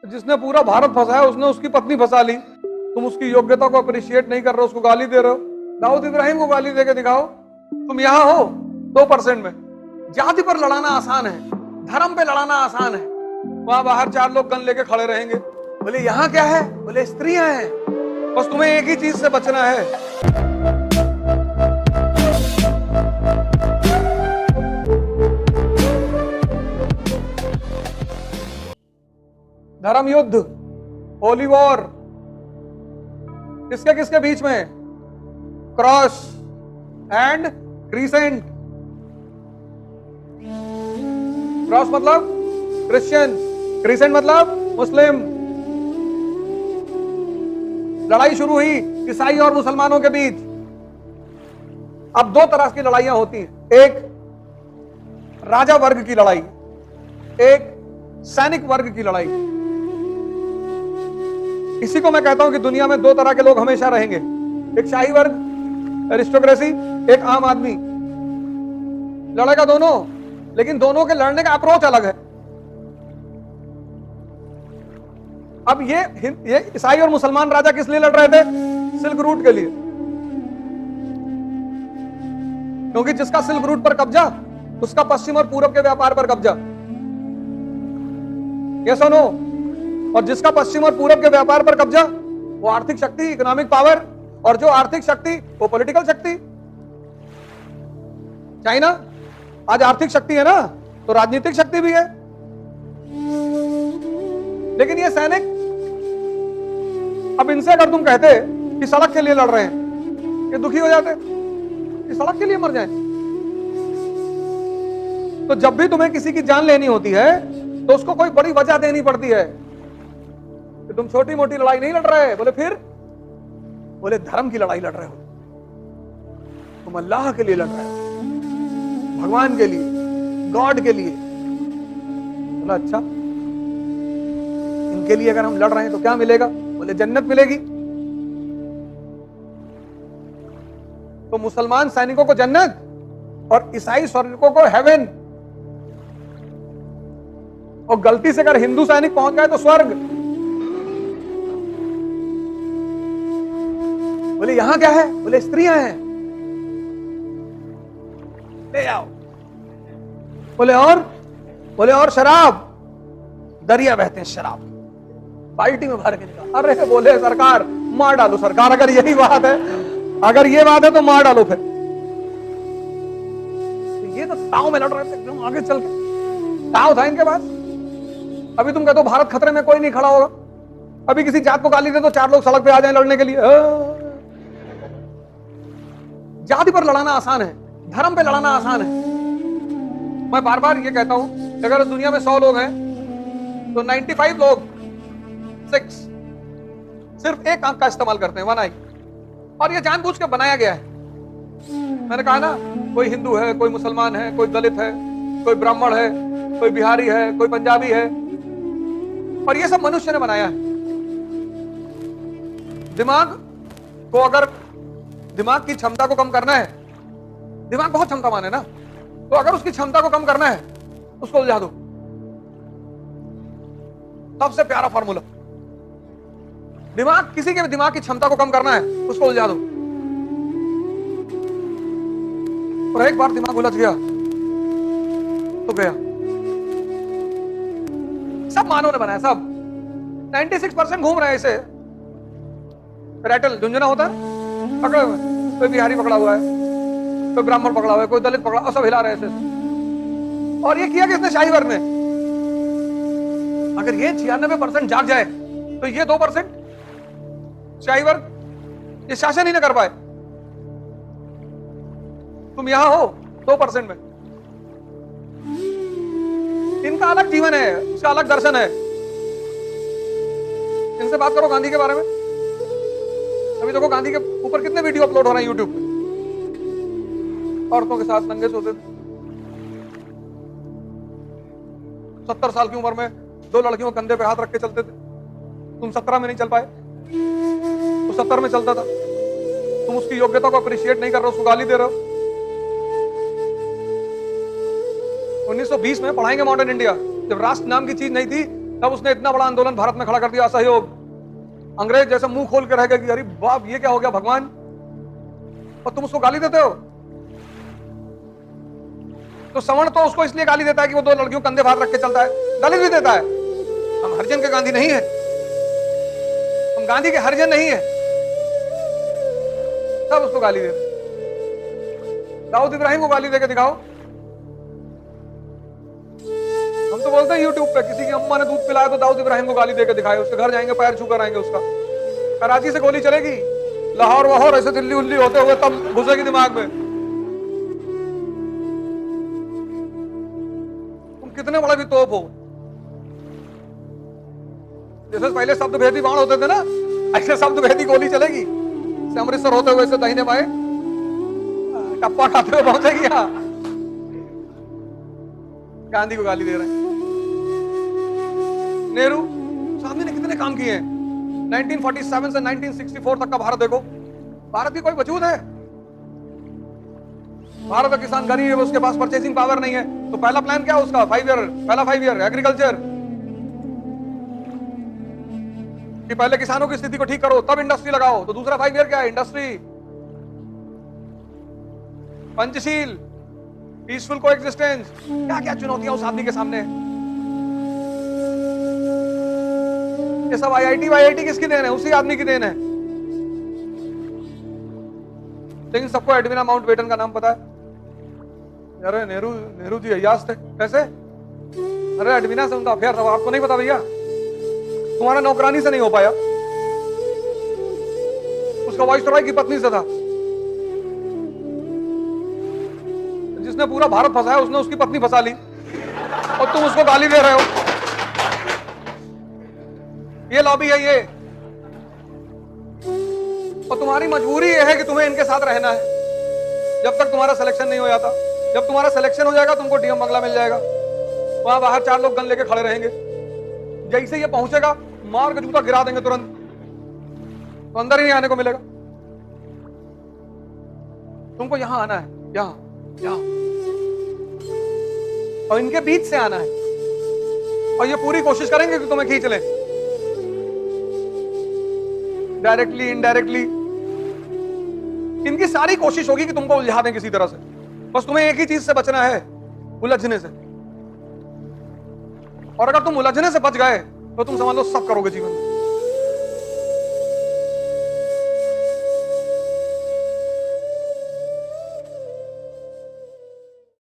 जिसने पूरा भारत फंसाया उसने उसकी पत्नी फंसा ली। तुम उसकी योग्यता को अप्रिशिएट नहीं कर रहे हो, उसको गाली दे रहे हो। दाऊद इब्राहिम को गाली देके दिखाओ। तुम यहां हो 2% में। जाति पर लड़ाना आसान है, धर्म पे लड़ाना आसान है। वहां बाहर 4 लोग गन लेके खड़े रहेंगे, बोले यहां क्या है, बोले स्त्रियां हैं। बस तुम्हें एक ही चीज से बचना है। धर्म युद्ध, होली वॉर, किसके किसके बीच में? Cross and crescent. क्रॉस मतलब क्रिश्चियन, क्रीसेंट मतलब मुस्लिम। लड़ाई शुरू हुई ईसाई और मुसलमानों के बीच। अब 2 तरह की लड़ाइयां होती हैं, एक राजा वर्ग की लड़ाई, एक सैनिक वर्ग की लड़ाई। इसी को मैं कहता हूं कि दुनिया में 2 तरह के लोग हमेशा रहेंगे, एक शाही वर्ग एरिस्टोक्रेसी, एक आम आदमी। लड़ेगा दोनों, लेकिन दोनों के लड़ने का अप्रोच अलग है। अब ये ईसाई और मुसलमान राजा किस लिए लड़ रहे थे? सिल्क रूट के लिए, क्योंकि जिसका सिल्क रूट पर कब्जा उसका पश्चिम और पूरब के व्यापार पर कब्जा। ये सुनो, और जिसका पश्चिम और पूरब के व्यापार पर कब्जा वो आर्थिक शक्ति, इकोनॉमिक पावर, और जो आर्थिक शक्ति वो पॉलिटिकल शक्ति। चाइना आज आर्थिक शक्ति है ना, तो राजनीतिक शक्ति भी है। लेकिन ये सैनिक, अब इनसे अगर तुम कहते कि सड़क के लिए लड़ रहे हैं, ये दुखी हो जाते कि सड़क के लिए मर जाए। तो जब भी तुम्हें किसी की जान लेनी होती है तो उसको कोई बड़ी वजह देनी पड़ती है कि तुम छोटी मोटी लड़ाई नहीं लड़ रहे। बोले फिर? बोले धर्म की लड़ाई लड़ रहे हो, तुम अल्लाह के लिए लड़ रहे हो, भगवान के लिए, गॉड के लिए। बोला अच्छा, इनके लिए अगर हम लड़ रहे हैं तो क्या मिलेगा? बोले जन्नत मिलेगी। तो मुसलमान सैनिकों को जन्नत और ईसाई सैनिकों को हेवन। और गलती से अगर हिंदू सैनिक पहुंच गए तो स्वर्ग। बोले यहां क्या है? बोले स्त्रियां हैं, ले आओ। बोले और? बोले और शराब, दरिया बहते हैं शराब, बाल्टी में भर के निकाल। अरे बोले सरकार मार डालो, सरकार अगर यही बात है, अगर ये बात है तो मार डालो फिर। तो ये तो ताव में लड़ रहे थे एकदम आगे चल के, ताव था इनके पास। अभी तुम कहते हो भारत खतरे में, कोई नहीं खड़ा होगा। अभी किसी जात को गाली दे तो 4 लोग सड़क पे आ जाएं लड़ने के लिए। जाति पर लड़ाना आसान है, धर्म पे लड़ाना आसान है। मैं बार बार ये कहता हूं कि अगर दुनिया में 100 लोग हैं तो 95 लोग 6 सिर्फ एक आंख का इस्तेमाल करते हैं, 1 आई। और ये जानबूझ के बनाया गया है। मैंने कहा ना, कोई हिंदू है, कोई मुसलमान है, कोई दलित है, कोई ब्राह्मण है, कोई बिहारी है, कोई पंजाबी है, और ये सब मनुष्य ने बनाया है। दिमाग को अगर दिमाग की क्षमता को कम करना है, दिमाग बहुत क्षमता माने ना, तो अगर उसकी क्षमता को कम करना है उसको उलझा दो। सबसे प्यारा फॉर्मूला, दिमाग, किसी के भी दिमाग की क्षमता को कम करना है उसको उलझा दो। और एक बार दिमाग उलझ गया तो गया। सब मानव ने बनाया, सब 96% घूम रहे हैं इसे। रैटल झुंझुना होता है, पकड़े हुए, कोई बिहारी पकड़ा हुआ है, कोई ब्राह्मण पकड़ा हुआ है, कोई दलित पकड़ा, और सब हिला रहे हैं इसे। और ये किया किसने? शाही वर्ग ने। अगर ये 96% जाग जाए तो ये 2% शाही वर्ग ये शासन ही ना कर पाए। तुम यहां हो 2% में। इनका अलग जीवन है, इसका अलग दर्शन है। इनसे बात करो गांधी के बारे में। अभी देखो गांधी के ऊपर कितने वीडियो अपलोड हो रहे हैं यूट्यूब पे, औरतों के साथ नंगे सोते थे। 70 साल की उम्र में 2 लड़कियों कंधे पे हाथ रख के चलते थे। तुम 17 में नहीं चल पाए, तो 70 में चलता था। तुम उसकी योग्यता को अप्रिशिएट नहीं कर रहे हो, उसको गाली दे रहे हो। 1920 में पढ़ाएंगे मॉडर्न इंडिया, जब राष्ट्र नाम की चीज नहीं थी, तब उसने इतना बड़ा आंदोलन भारत में खड़ा कर दिया, असहयोग। अंग्रेज जैसे मुंह खोल के रह गए कि अरे बाप ये क्या हो गया भगवान, और तुम उसको गाली देते हो। तो सवर्ण तो उसको इसलिए गाली देता है कि वो 2 लड़कियों कंधे भार रख के चलता है, दलित भी देता है। हम हरिजन के गांधी नहीं है, हम गांधी के हरिजन नहीं है, सब उसको गाली देते। दाऊद इब्राहिम को गाली देके दिखाओ। हम तो बोलते हैं यूट्यूब पे, किसी की अम्मा ने दूध पिलाया तो दाऊद इब्राहिम को गाली देके दिखाए, उसके घर जाएंगे पैर छू कर आएंगे उसका। कराची से गोली चलेगी, लाहौर वाहौर ऐसे दिल्ली उल्ली होते हुए तब घुसेगी दिमाग में। तुम कितने बड़े भी तोप हो। जैसे पहले शब्द भेदी बाण होते थे ना, ऐसे शब्द भेदी गोली चलेगी। से अमृतसर होते हुए से दाहिने बाएं टप्पा खाते हुए पहुंचेगी। यहाँ गांधी को गाली दे रहे हैं। नेहरू साहब ने कितने काम किए हैं। 1947 से 1964 तक का भारत देखो। भारत की कोई वजूद है? भारत का किसान गरीब है, उसके पास परचेसिंग पावर नहीं है, तो पहला प्लान क्या है उसका? 5 ईयर, पहला 5 ईयर एग्रीकल्चर, कि पहले किसानों की स्थिति को ठीक करो तब इंडस्ट्री लगाओ। तो दूसरा 5 ईयर क्या है? Industry, Panchsheel, peaceful coexistence. क्या क्या चुनौतियां उस आदमी के सामने। ये सब आईआईटी किसकी देन है? उसी आदमी की देन है। लेकिन सबको एडविना माउंटबेटन का नाम पता है। अरे नेहरू जी अय्याश थे। कैसे? अरे एडविना से उनका अफेयर था, आपको नहीं पता भैया? तुम्हारा नौकरानी से नहीं हो पाया, उसका वाइसरॉय की पत्नी से था। जिसने पूरा भारत फंसाया उसने उसकी पत्नी फंसा ली, और तुम उसको गाली दे रहे हो। ये लॉबी है ये, और तुम्हारी मजबूरी ये है कि तुम्हें इनके साथ रहना है जब तक तुम्हारा सिलेक्शन नहीं हो जाता। जब तुम्हारा सिलेक्शन हो जाएगा तुमको डीएम बंगला मिल जाएगा, वहां बाहर 4 लोग गन लेके खड़े रहेंगे। जैसे ये पहुंचेगा मार के जूता गिरा देंगे तुरंत, तो अंदर ही नहीं आने को मिलेगा। तुमको यहां आना है, यहां, और इनके बीच से आना है, और ये पूरी कोशिश करेंगे कि तुम्हें खींच लें, डायरेक्टली इनडायरेक्टली। इनकी सारी कोशिश होगी कि तुमको उलझा दें किसी तरह से। बस तुम्हें एक ही चीज से बचना है, उलझने से। और अगर तुम उलझने से बच गए तो तुम समझ लो सब करोगे जीवन में।